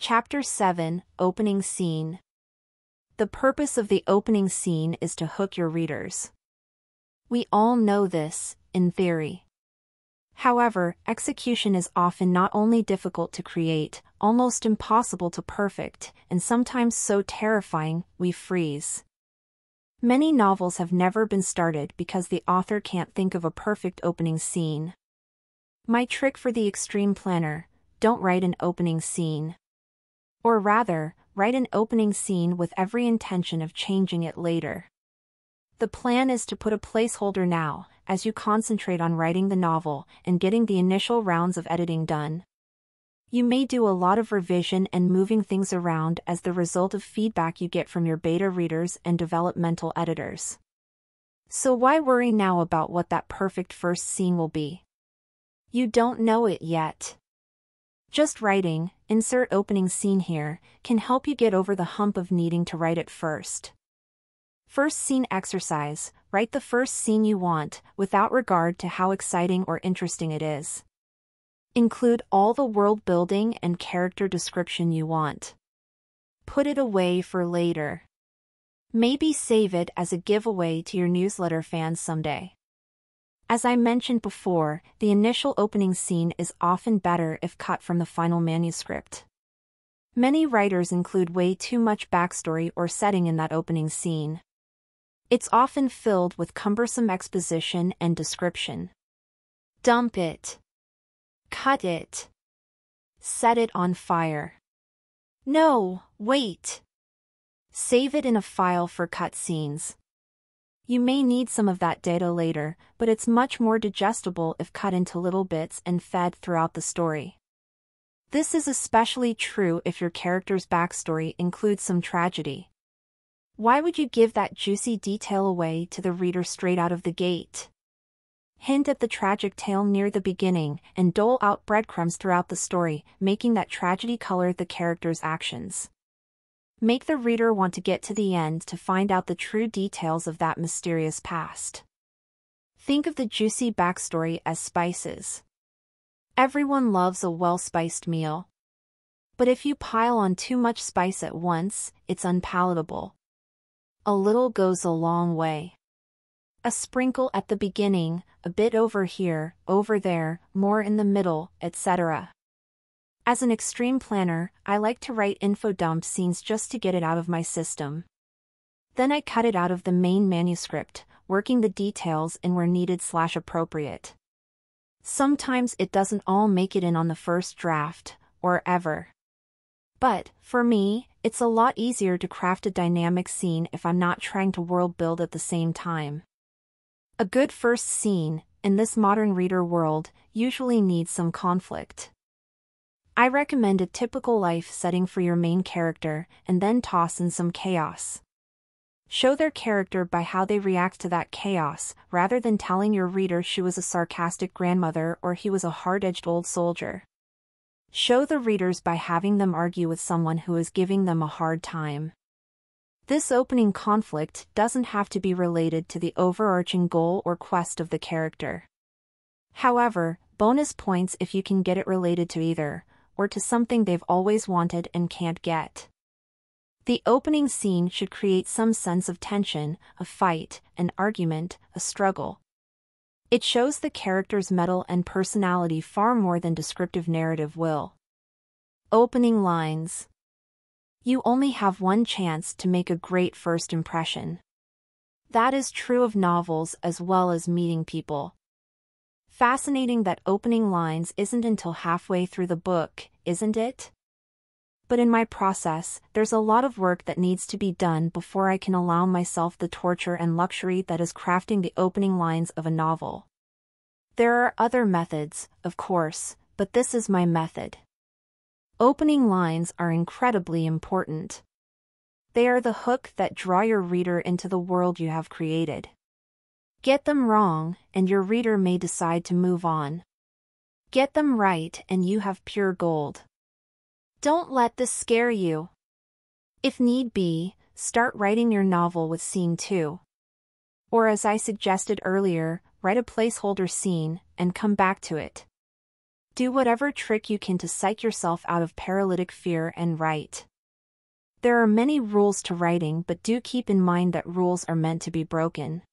Chapter 7, Opening Scene. The purpose of the opening scene is to hook your readers. We all know this, in theory. However, execution is often not only difficult to create, almost impossible to perfect, and sometimes so terrifying, we freeze. Many novels have never been started because the author can't think of a perfect opening scene. My trick for the extreme planner: don't write an opening scene. Or rather, write an opening scene with every intention of changing it later. The plan is to put a placeholder now, as you concentrate on writing the novel and getting the initial rounds of editing done. You may do a lot of revision and moving things around as the result of feedback you get from your beta readers and developmental editors. So why worry now about what that perfect first scene will be? You don't know it yet. Just writing, insert opening scene here, can help you get over the hump of needing to write it first. First scene exercise: write the first scene you want, without regard to how exciting or interesting it is. Include all the world building and character description you want. Put it away for later. Maybe save it as a giveaway to your newsletter fans someday. As I mentioned before, the initial opening scene is often better if cut from the final manuscript. Many writers include way too much backstory or setting in that opening scene. It's often filled with cumbersome exposition and description. Dump it. Cut it. Set it on fire. No, wait. Save it in a file for cut scenes. You may need some of that data later, but it's much more digestible if cut into little bits and fed throughout the story. This is especially true if your character's backstory includes some tragedy. Why would you give that juicy detail away to the reader straight out of the gate? Hint at the tragic tale near the beginning and dole out breadcrumbs throughout the story, making that tragedy color the character's actions. Make the reader want to get to the end to find out the true details of that mysterious past. Think of the juicy backstory as spices. Everyone loves a well-spiced meal. But if you pile on too much spice at once, it's unpalatable. A little goes a long way. A sprinkle at the beginning, a bit over here, over there, more in the middle, etc. As an extreme planner, I like to write info dump scenes just to get it out of my system. Then I cut it out of the main manuscript, working the details in where needed/appropriate. Sometimes it doesn't all make it in on the first draft, or ever. But, for me, it's a lot easier to craft a dynamic scene if I'm not trying to world build at the same time. A good first scene, in this modern reader world, usually needs some conflict. I recommend a typical life setting for your main character, and then toss in some chaos. Show their character by how they react to that chaos, rather than telling your reader she was a sarcastic grandmother or he was a hard-edged old soldier. Show the readers by having them argue with someone who is giving them a hard time. This opening conflict doesn't have to be related to the overarching goal or quest of the character. However, bonus points if you can get it related to either, or to something they've always wanted and can't get. The opening scene should create some sense of tension, a fight, an argument, a struggle. It shows the character's mettle and personality far more than descriptive narrative will. Opening lines. You only have one chance to make a great first impression. That is true of novels as well as meeting people. Fascinating that opening lines isn't until halfway through the book, isn't it? But in my process, there's a lot of work that needs to be done before I can allow myself the torture and luxury that is crafting the opening lines of a novel. There are other methods, of course, but this is my method. Opening lines are incredibly important. They are the hook that draw your reader into the world you have created. Get them wrong, and your reader may decide to move on. Get them right and you have pure gold. Don't let this scare you. If need be, start writing your novel with scene 2. Or as I suggested earlier, write a placeholder scene, and come back to it. Do whatever trick you can to psych yourself out of paralytic fear and write. There are many rules to writing, but do keep in mind that rules are meant to be broken.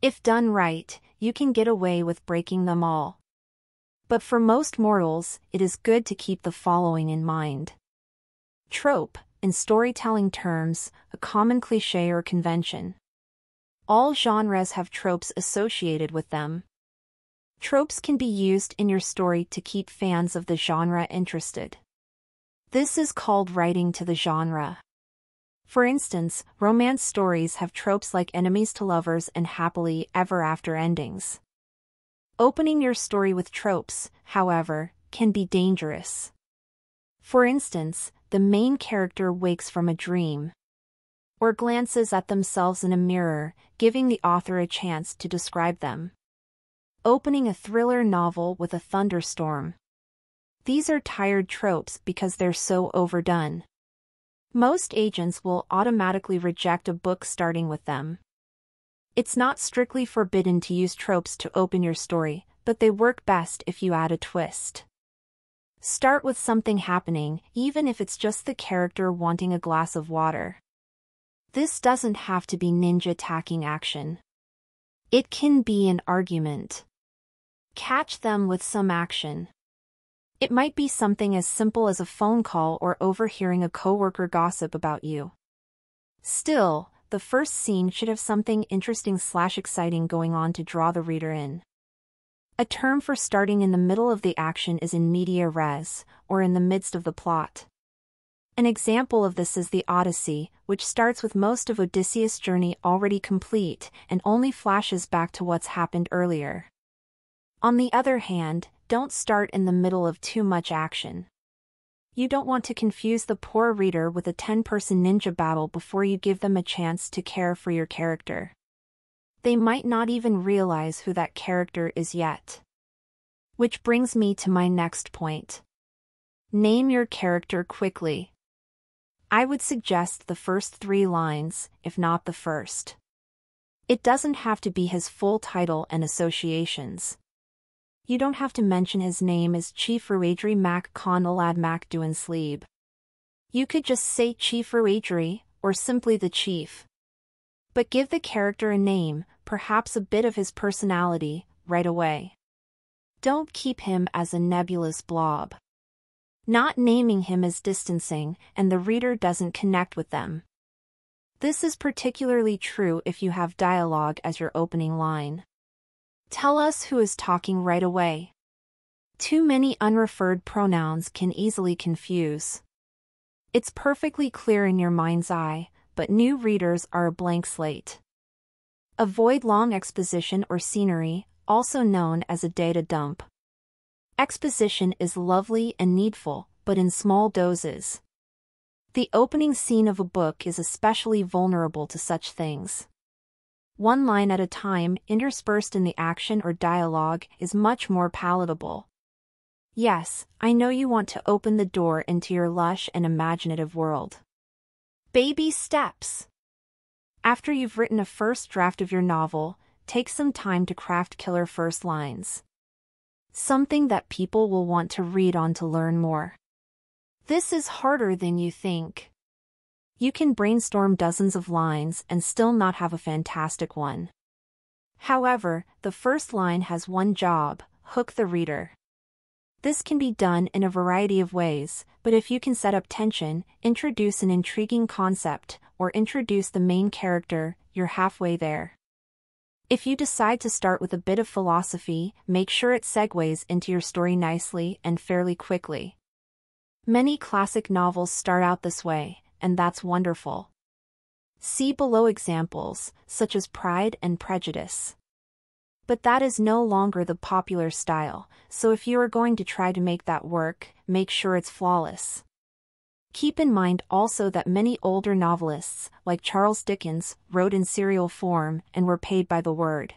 If done right, you can get away with breaking them all. But for most mortals, it is good to keep the following in mind. Trope, in storytelling terms, a common cliché or convention. All genres have tropes associated with them. Tropes can be used in your story to keep fans of the genre interested. This is called writing to the genre. For instance, romance stories have tropes like enemies to lovers and happily ever after endings. Opening your story with tropes, however, can be dangerous. For instance, the main character wakes from a dream, or glances at themselves in a mirror, giving the author a chance to describe them. Opening a thriller novel with a thunderstorm. These are tired tropes because they're so overdone. Most agents will automatically reject a book starting with them. It's not strictly forbidden to use tropes to open your story, but they work best if you add a twist. Start with something happening, even if it's just the character wanting a glass of water. This doesn't have to be ninja-tacking action. It can be an argument. Catch them with some action. It might be something as simple as a phone call or overhearing a coworker gossip about you. Still, the first scene should have something interesting/exciting going on to draw the reader in. A term for starting in the middle of the action is in media res, or in the midst of the plot. An example of this is the Odyssey, which starts with most of Odysseus' journey already complete and only flashes back to what's happened earlier. On the other hand, don't start in the middle of too much action. You don't want to confuse the poor reader with a 10-person ninja battle before you give them a chance to care for your character. They might not even realize who that character is yet. Which brings me to my next point. Name your character quickly. I would suggest the first 3 lines, if not the first. It doesn't have to be his full title and associations. You don't have to mention his name as Chief Ruadri Mac Conalad Mac Duan Sleeb. You could just say Chief Ruadri, or simply the Chief. But give the character a name, perhaps a bit of his personality, right away. Don't keep him as a nebulous blob. Not naming him is distancing, and the reader doesn't connect with them. This is particularly true if you have dialogue as your opening line. Tell us who is talking right away. Too many unreferred pronouns can easily confuse. It's perfectly clear in your mind's eye, but new readers are a blank slate. Avoid long exposition or scenery, also known as a data dump. Exposition is lovely and needful, but in small doses. The opening scene of a book is especially vulnerable to such things. One line at a time, interspersed in the action or dialogue, is much more palatable. Yes, I know you want to open the door into your lush and imaginative world. Baby steps. After you've written a first draft of your novel, take some time to craft killer first lines. Something that people will want to read on to learn more. This is harder than you think. You can brainstorm dozens of lines and still not have a fantastic one. However, the first line has one job: hook the reader. This can be done in a variety of ways, but if you can set up tension, introduce an intriguing concept, or introduce the main character, you're halfway there. If you decide to start with a bit of philosophy, make sure it segues into your story nicely and fairly quickly. Many classic novels start out this way, and that's wonderful. See below examples, such as Pride and Prejudice. But that is no longer the popular style, so if you are going to try to make that work, make sure it's flawless. Keep in mind also that many older novelists, like Charles Dickens, wrote in serial form and were paid by the word.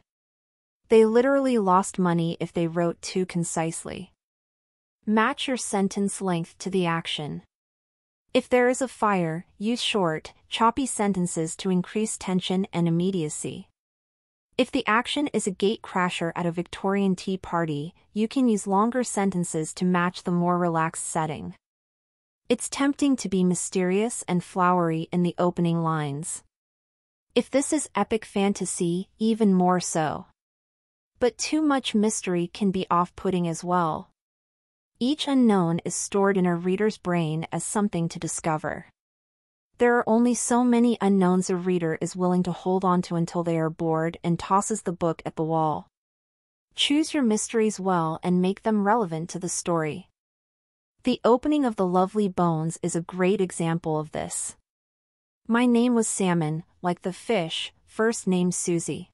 They literally lost money if they wrote too concisely. Match your sentence length to the action. If there is a fire, use short, choppy sentences to increase tension and immediacy. If the action is a gatecrasher at a Victorian tea party, you can use longer sentences to match the more relaxed setting. It's tempting to be mysterious and flowery in the opening lines. If this is epic fantasy, even more so. But too much mystery can be off-putting as well. Each unknown is stored in a reader's brain as something to discover. There are only so many unknowns a reader is willing to hold on to until they are bored and tosses the book at the wall. Choose your mysteries well and make them relevant to the story. The opening of The Lovely Bones is a great example of this. My name was Salmon, like the fish, first named Susie.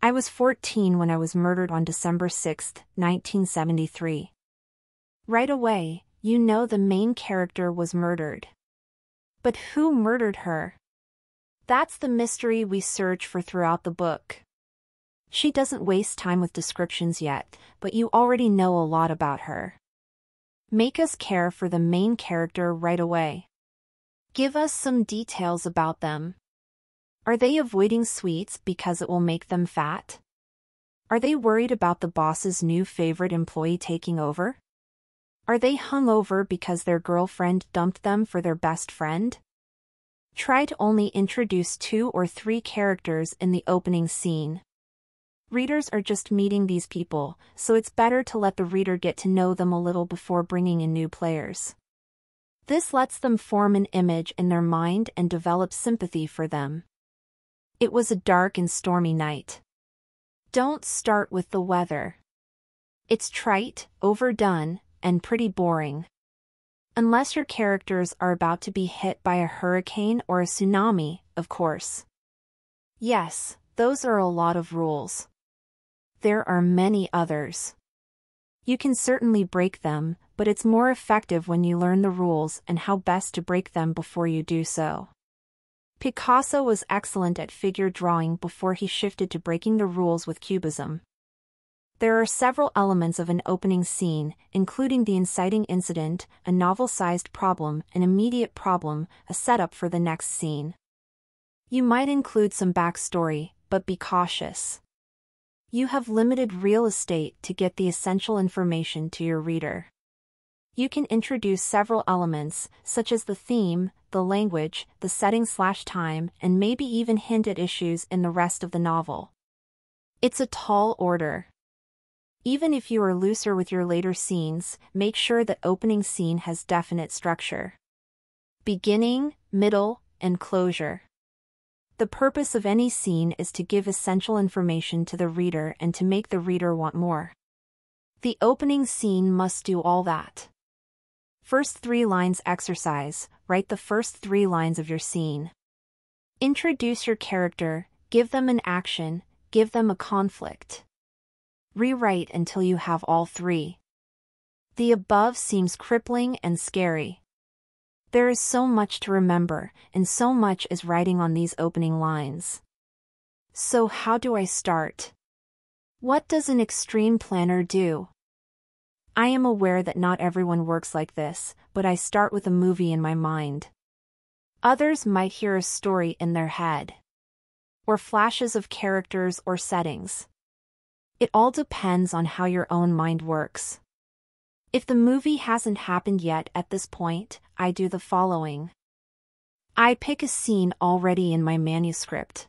I was 14 when I was murdered on December 6, 1973. Right away, you know the main character was murdered. But who murdered her? That's the mystery we search for throughout the book. She doesn't waste time with descriptions yet, but you already know a lot about her. Make us care for the main character right away. Give us some details about them. Are they avoiding sweets because it will make them fat? Are they worried about the boss's new favorite employee taking over? Are they hungover because their girlfriend dumped them for their best friend? Try to only introduce 2 or 3 characters in the opening scene. Readers are just meeting these people, so it's better to let the reader get to know them a little before bringing in new players. This lets them form an image in their mind and develop sympathy for them. It was a dark and stormy night. Don't start with the weather. It's trite, overdone, and pretty boring. Unless your characters are about to be hit by a hurricane or a tsunami, of course. Yes, those are a lot of rules. There are many others. You can certainly break them, but it's more effective when you learn the rules and how best to break them before you do so. Picasso was excellent at figure drawing before he shifted to breaking the rules with cubism. There are several elements of an opening scene, including the inciting incident, a novel-sized problem, an immediate problem, a setup for the next scene. You might include some backstory, but be cautious. You have limited real estate to get the essential information to your reader. You can introduce several elements, such as the theme, the language, the setting/time, and maybe even hint at issues in the rest of the novel. It's a tall order. Even if you are looser with your later scenes, make sure that opening scene has definite structure. Beginning, middle, and closure. The purpose of any scene is to give essential information to the reader and to make the reader want more. The opening scene must do all that. First 3 lines exercise, write the first 3 lines of your scene. Introduce your character, give them an action, give them a conflict. Rewrite until you have all 3. The above seems crippling and scary. There is so much to remember, and so much is writing on these opening lines. So how do I start? What does an extreme planner do? I am aware that not everyone works like this, but I start with a movie in my mind. Others might hear a story in their head. Or flashes of characters or settings. It all depends on how your own mind works. If the movie hasn't happened yet at this point, I do the following. I pick a scene already in my manuscript.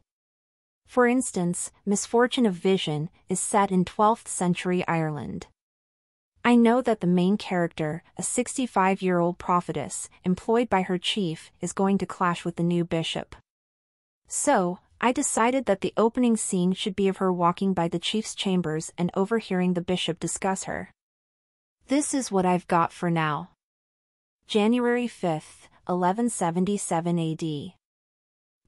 For instance, Misfortune of Vision is set in 12th century Ireland. I know that the main character, a 65-year-old prophetess, employed by her chief, is going to clash with the new bishop. So, I decided that the opening scene should be of her walking by the chief's chambers and overhearing the bishop discuss her. This is what I've got for now. January 5th, 1177 AD.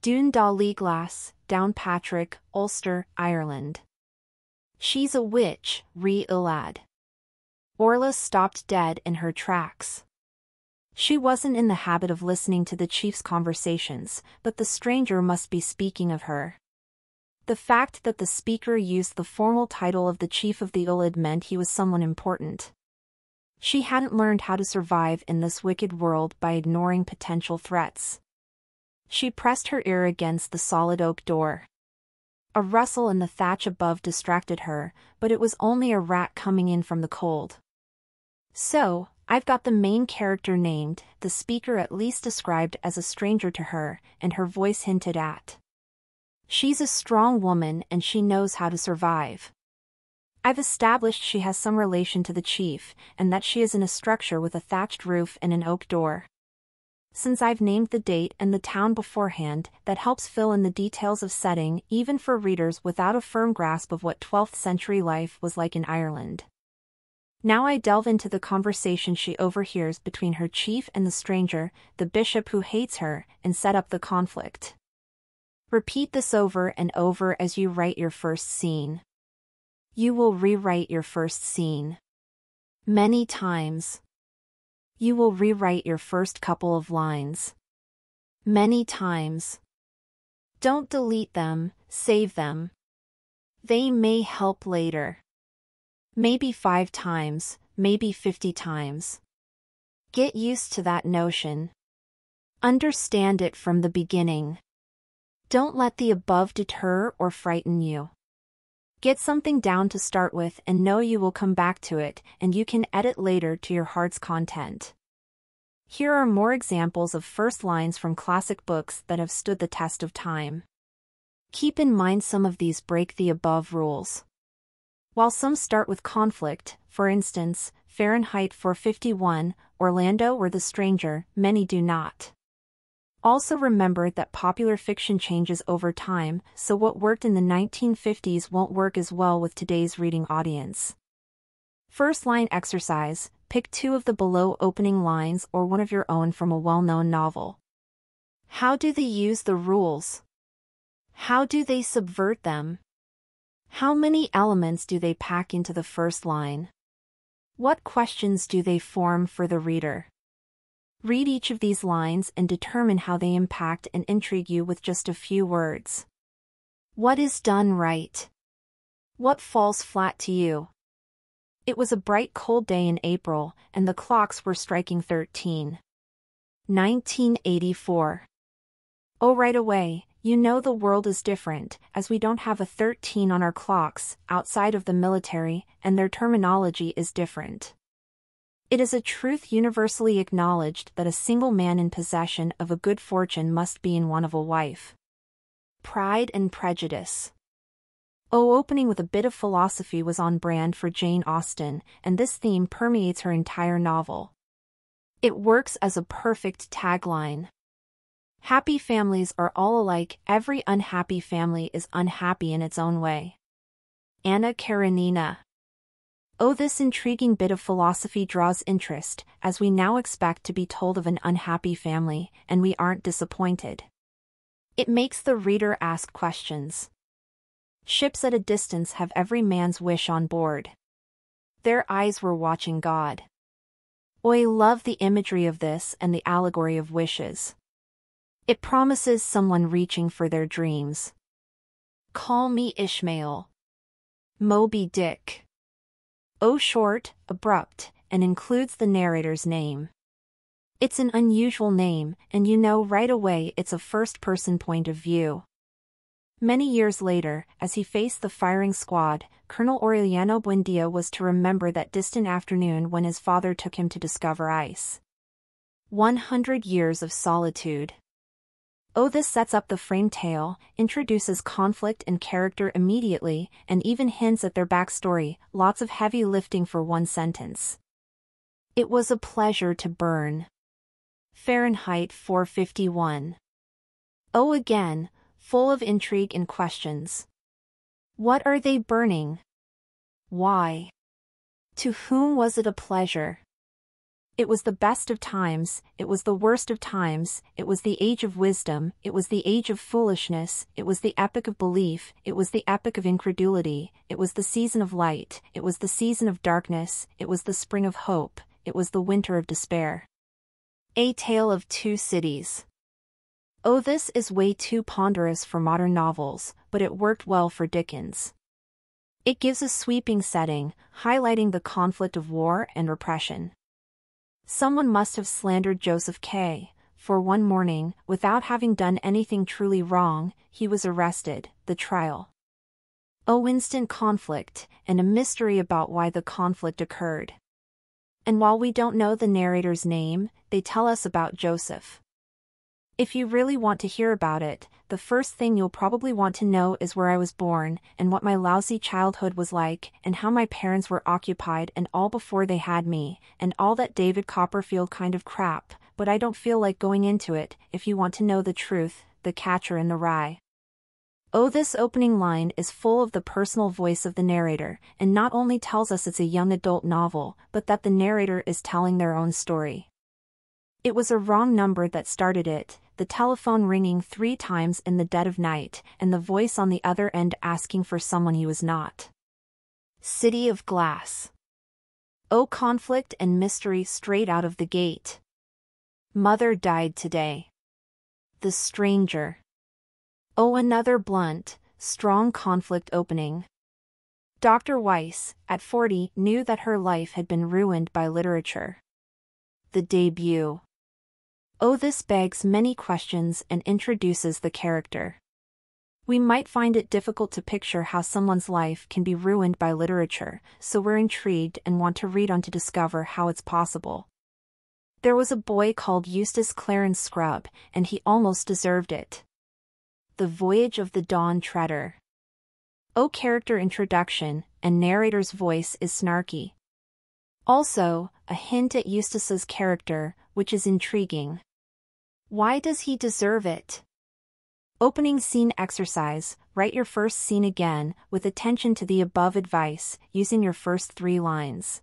Dún Dá Glas, Downpatrick, Ulster, Ireland. She's a witch, Rí Ilad. Orla stopped dead in her tracks. She wasn't in the habit of listening to the chief's conversations, but the stranger must be speaking of her. The fact that the speaker used the formal title of the chief of the Ullad meant he was someone important. She hadn't learned how to survive in this wicked world by ignoring potential threats. She pressed her ear against the solid oak door. A rustle in the thatch above distracted her, but it was only a rat coming in from the cold. So, I've got the main character named, the speaker at least described as a stranger to her, and her voice hinted at. She's a strong woman and she knows how to survive. I've established she has some relation to the chief, and that she is in a structure with a thatched roof and an oak door. Since I've named the date and the town beforehand, that helps fill in the details of setting even for readers without a firm grasp of what 12th century life was like in Ireland. Now I delve into the conversation she overhears between her chief and the stranger, the bishop who hates her, and set up the conflict. Repeat this over and over as you write your first scene. You will rewrite your first scene many times. You will rewrite your first couple of lines many times. Don't delete them, save them. They may help later. Maybe 5 times, maybe 50 times. Get used to that notion. Understand it from the beginning. Don't let the above deter or frighten you. Get something down to start with and know you will come back to it, and you can edit later to your heart's content. Here are more examples of first lines from classic books that have stood the test of time. Keep in mind some of these break the above rules. While some start with conflict, for instance, Fahrenheit 451, Orlando or the stranger, many do not. Also remember that popular fiction changes over time, so what worked in the 1950s won't work as well with today's reading audience. First line exercise: pick 2 of the below opening lines or one of your own from a well-known novel. How do they use the rules? How do they subvert them? How many elements do they pack into the first line? What questions do they form for the reader? Read each of these lines and determine how they impact and intrigue you with just a few words. What is done right? What falls flat to you? It was a bright cold day in April, and the clocks were striking 13. 1984. Oh, right away, you know the world is different, as we don't have a 13 on our clocks, outside of the military, and their terminology is different. It is a truth universally acknowledged that a single man in possession of a good fortune must be in one of a wife. Pride and Prejudice. Oh, opening with a bit of philosophy was on brand for Jane Austen, and this theme permeates her entire novel. It works as a perfect tagline. Happy families are all alike, every unhappy family is unhappy in its own way. Anna Karenina. Oh, this intriguing bit of philosophy draws interest, as we now expect to be told of an unhappy family, and we aren't disappointed. It makes the reader ask questions. Ships at a distance have every man's wish on board. Their eyes were watching God. I love the imagery of this and the allegory of wishes. It promises someone reaching for their dreams. Call Me Ishmael. Moby Dick. Oh, short, abrupt, and includes the narrator's name. It's an unusual name, and you know right away it's a first-person point of view. Many years later, as he faced the firing squad, Colonel Aureliano Buendia was to remember that distant afternoon when his father took him to discover ice. 100 Years of Solitude. Oh, this sets up the framed tale, introduces conflict and character immediately, and even hints at their backstory, lots of heavy lifting for one sentence. It was a pleasure to burn. Fahrenheit 451. Oh, again, full of intrigue and questions. What are they burning? Why? To whom was it a pleasure? It was the best of times, it was the worst of times, it was the age of wisdom, it was the age of foolishness, it was the epoch of belief, it was the epoch of incredulity, it was the season of light, it was the season of darkness, it was the spring of hope, it was the winter of despair. A Tale of Two Cities. Oh, this is way too ponderous for modern novels, but it worked well for Dickens. It gives a sweeping setting, highlighting the conflict of war and repression. Someone must have slandered Joseph K., for one morning, without having done anything truly wrong, he was arrested. The trial. Oh, instant conflict, and a mystery about why the conflict occurred. And while we don't know the narrator's name, they tell us about Joseph. If you really want to hear about it, the first thing you'll probably want to know is where I was born, and what my lousy childhood was like, and how my parents were occupied and all before they had me, and all that David Copperfield kind of crap, but I don't feel like going into it. If you want to know the truth, The Catcher in the Rye. Oh, this opening line is full of the personal voice of the narrator, and not only tells us it's a young adult novel, but that the narrator is telling their own story. It was a wrong number that started it, the telephone ringing 3 times in the dead of night, and the voice on the other end asking for someone he was not. City of Glass. Oh, conflict and mystery straight out of the gate. Mother died today. The Stranger. Oh, another blunt, strong conflict opening. Dr. Weiss, at 40, knew that her life had been ruined by literature. The Debut. Oh, this begs many questions and introduces the character. We might find it difficult to picture how someone's life can be ruined by literature, so we're intrigued and want to read on to discover how it's possible. There was a boy called Eustace Clarence Scrubb, and he almost deserved it. The Voyage of the Dawn Treader. Oh, character introduction, and narrator's voice is snarky. Also, a hint at Eustace's character, which is intriguing. Why does he deserve it? Opening scene exercise. Write your first scene again, with attention to the above advice, using your first 3 lines.